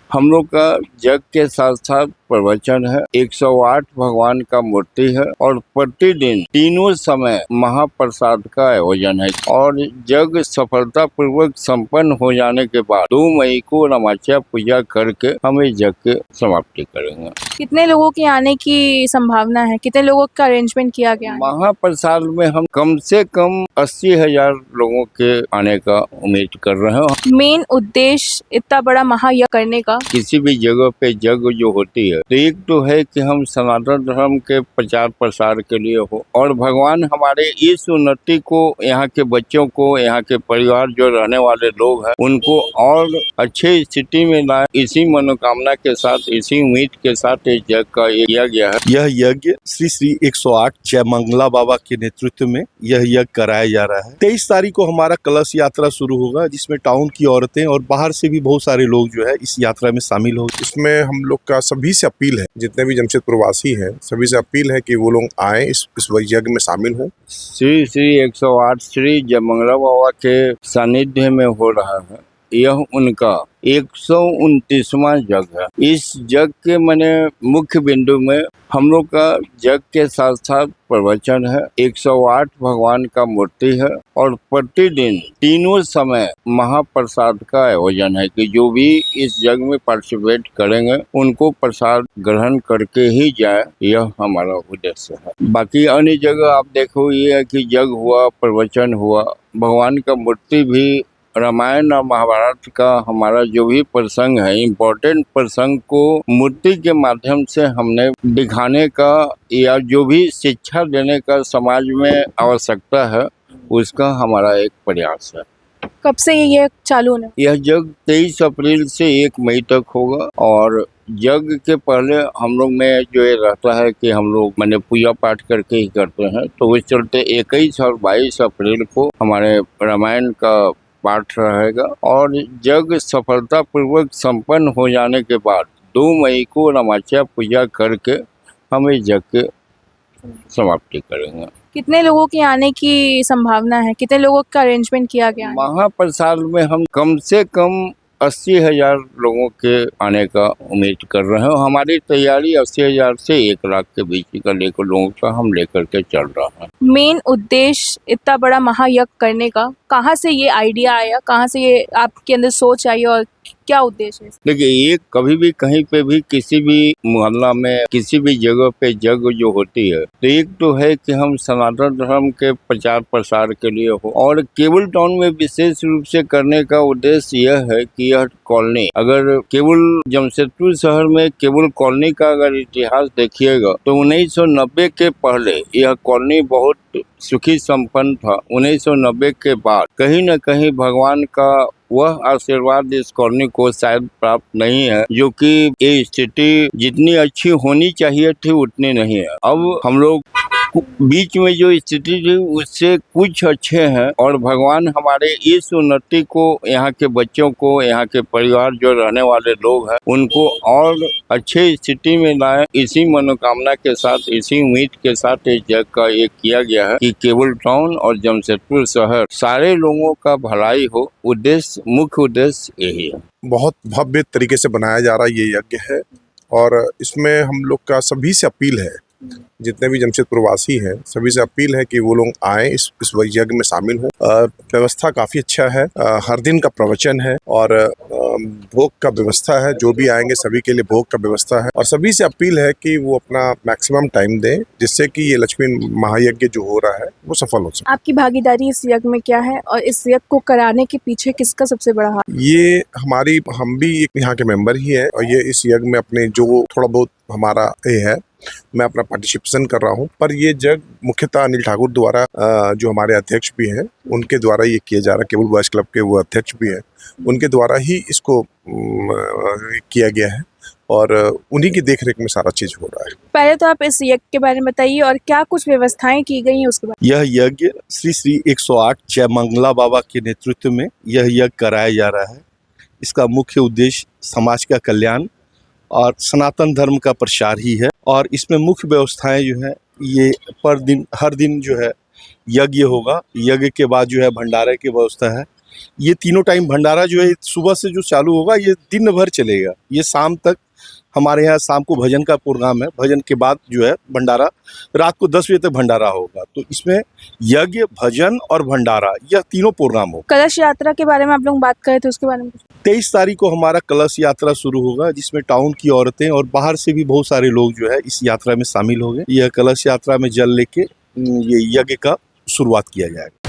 हम लोग का यज्ञ के साथ साथ प्रवचन है, 108 भगवान का मूर्ति है और प्रतिदिन तीनों समय महाप्रसाद का आयोजन है और यज्ञ सफलता पूर्वक संपन्न हो जाने के बाद 2 मई को रामाच्या पूजा करके हम इस यज्ञ की समाप्ति करेंगे। कितने लोगों के आने की संभावना है? कितने लोगों का अरेंजमेंट किया गया है? महाप्रसाद में हम कम से कम 80,000 लोगों के आने का उम्मीद कर रहे हैं। मेन उद्देश्य इतना बड़ा महायज्ञ करने का किसी भी जगह पे यज्ञ जो होती है तो एक तो है कि हम सनातन धर्म के प्रचार प्रसार के लिए हो और भगवान हमारे इस उन्नति को, यहाँ के बच्चों को, यहाँ के परिवार जो रहने वाले लोग हैं उनको और अच्छे स्थिति में लाए, इसी मनोकामना के साथ, इसी उम्मीद के साथ इस यज्ञ का किया गया है। यह यज्ञ श्री श्री 108 जयमंगला बाबा के नेतृत्व में यह यज्ञ कराया जा रहा है। 23 तारीख को हमारा कलश यात्रा शुरू होगा, जिसमें टाउन की औरतें और बाहर से भी बहुत सारे लोग जो है इस यात्रा में शामिल हो। इसमें हम लोग का सभी से अपील है, जितने भी जमशेदपुर वासी हैं सभी से अपील है कि वो लोग आए, इस यज्ञ में शामिल हो। श्री श्री 108 श्री जयमंगला बाबा के सानिध्य में हो रहा है। यह उनका 129वां यज्ञ है। इस यज्ञ के मुख्य बिंदु में हम लोग का यज्ञ के साथ साथ प्रवचन है, 108 भगवान का मूर्ति है और प्रतिदिन तीनों समय महाप्रसाद का आयोजन है कि जो भी इस यज्ञ में पार्टिसिपेट करेंगे उनको प्रसाद ग्रहण करके ही जाए, यह हमारा उद्देश्य है। बाकी अन्य जगह आप देखो ये है कि यज्ञ हुआ, प्रवचन हुआ, भगवान का मूर्ति भी, रामायण और महाभारत का हमारा जो भी प्रसंग है, इम्पोर्टेंट प्रसंग को मूर्ति के माध्यम से हमने दिखाने का या जो भी शिक्षा देने का समाज में आवश्यकता है उसका हमारा एक प्रयास है। कब से ये चालू होने? यह यज्ञ 23 अप्रैल से 1 मई तक होगा और यज्ञ के पहले हम लोग में जो ये रहता है कि हम लोग पूजा पाठ करके ही करते हैं, तो इस चलते 21 और 22 अप्रैल को हमारे रामायण का पाठ रहेगा और यज्ञ सफलता पूर्वक संपन्न हो जाने के बाद 2 मई को रामाच्या पूजा करके हम इस यज्ञ की समाप्ति करेंगे। कितने लोगों के आने की संभावना है? कितने लोगों का अरेंजमेंट किया गया है? महाप्रसाद में हम कम से कम 80,000 लोगों के आने का उम्मीद कर रहे हैं। हमारी तैयारी 80,000 से 1 लाख के बीच का लेकर लोगों का हम लेकर के चल रहा है। मेन उद्देश्य इतना बड़ा महायज्ञ करने का कहाँ से ये आइडिया आया? कहाँ से ये आपके अंदर सोच आई और क्या उद्देश्य है? देखिए, ये कभी भी कहीं पे भी किसी भी मोहल्ला में किसी भी जगह पे यज्ञ जो होती है तो एक तो है कि हम सनातन धर्म के प्रचार प्रसार के लिए हो और केवल टाउन में विशेष रूप से करने का उद्देश्य यह है कि यह कॉलोनी, अगर केवल जमशेदपुर शहर में केवल कॉलोनी का अगर इतिहास देखिएगा तो 1990 के पहले यह कॉलोनी बहुत सुखी संपन्न था। 1990 के बाद कहीं न कहीं भगवान का वह आशीर्वाद इस कॉलोनी को शायद प्राप्त नहीं है, जो कि ये स्थिति जितनी अच्छी होनी चाहिए थी उतनी नहीं है। अब हम लोग बीच में जो स्थिति थी उससे कुछ अच्छे हैं और भगवान हमारे इस उन्नति को, यहाँ के बच्चों को, यहाँ के परिवार जो रहने वाले लोग हैं उनको और अच्छे स्थिति में लाए, इसी मनोकामना के साथ, इसी उम्मीद के साथ इस यज्ञ का एक किया गया है कि केवल टाउन और जमशेदपुर शहर सारे लोगों का भलाई हो। मुख्य उद्देश्य यही है। बहुत भव्य तरीके से बनाया जा रहा ये यज्ञ है और इसमें हम लोग का सभी से अपील है, जितने भी जमशेदपुर वासी हैं सभी से अपील है कि वो लोग आए, इस यज्ञ में शामिल हो। व्यवस्था काफ़ी अच्छा है, हर दिन का प्रवचन है और भोग का व्यवस्था है, जो भी आएंगे सभी के लिए भोग का व्यवस्था है और सभी से अपील है कि वो अपना मैक्सिमम टाइम दें, जिससे कि ये लक्ष्मी महायज्ञ जो हो रहा है वो सफल हो सके। आपकी भागीदारी इस यज्ञ में क्या है और इस यज्ञ को कराने के पीछे किसका सबसे बड़ा हाथ? ये हम भी एक यहाँ के मेंबर ही है और ये इस यज्ञ में अपने जो थोड़ा बहुत हमारा ये है, मैं अपना पार्टिसिपेशन कर रहा हूँ, पर ये यज्ञ मुख्यतः अनिल ठाकुर द्वारा, जो हमारे अध्यक्ष भी हैं, उनके द्वारा ये किया जा रहा है। केबल बॉयज क्लब के वो अध्यक्ष भी हैं, उनके द्वारा ही इसको किया गया है और उन्हीं की देखरेख में सारा चीज हो रहा है। पहले तो आप इस यज्ञ के बारे में बताइए और क्या कुछ व्यवस्थाएं की गई हैं उसके बाद। यह यज्ञ श्री श्री 108 जयमंगला बाबा के नेतृत्व में यह यज्ञ कराया जा रहा है। इसका मुख्य उद्देश्य समाज का कल्याण और सनातन धर्म का प्रसार ही है और इसमें मुख्य व्यवस्थाएं जो है ये हर दिन जो है यज्ञ होगा। यज्ञ के बाद जो है भंडारे की व्यवस्था है ये तीनों टाइम भंडारा जो है सुबह से जो चालू होगा ये दिन भर चलेगा, ये शाम तक। हमारे यहाँ शाम को भजन का प्रोग्राम है, भजन के बाद जो है भंडारा, रात को 10 बजे तक भंडारा होगा। तो इसमें यज्ञ, भजन और भंडारा यह तीनों प्रोग्राम होगा। कलश यात्रा के बारे में आप लोग बात करे थे, उसके बारे में कुछ? 23 तारीख को हमारा कलश यात्रा शुरू होगा, जिसमें टाउन की औरतें और बाहर से भी बहुत सारे लोग जो है इस यात्रा में शामिल होंगे। यह कलश यात्रा में जल लेके ये यज्ञ का शुरुआत किया जाएगा।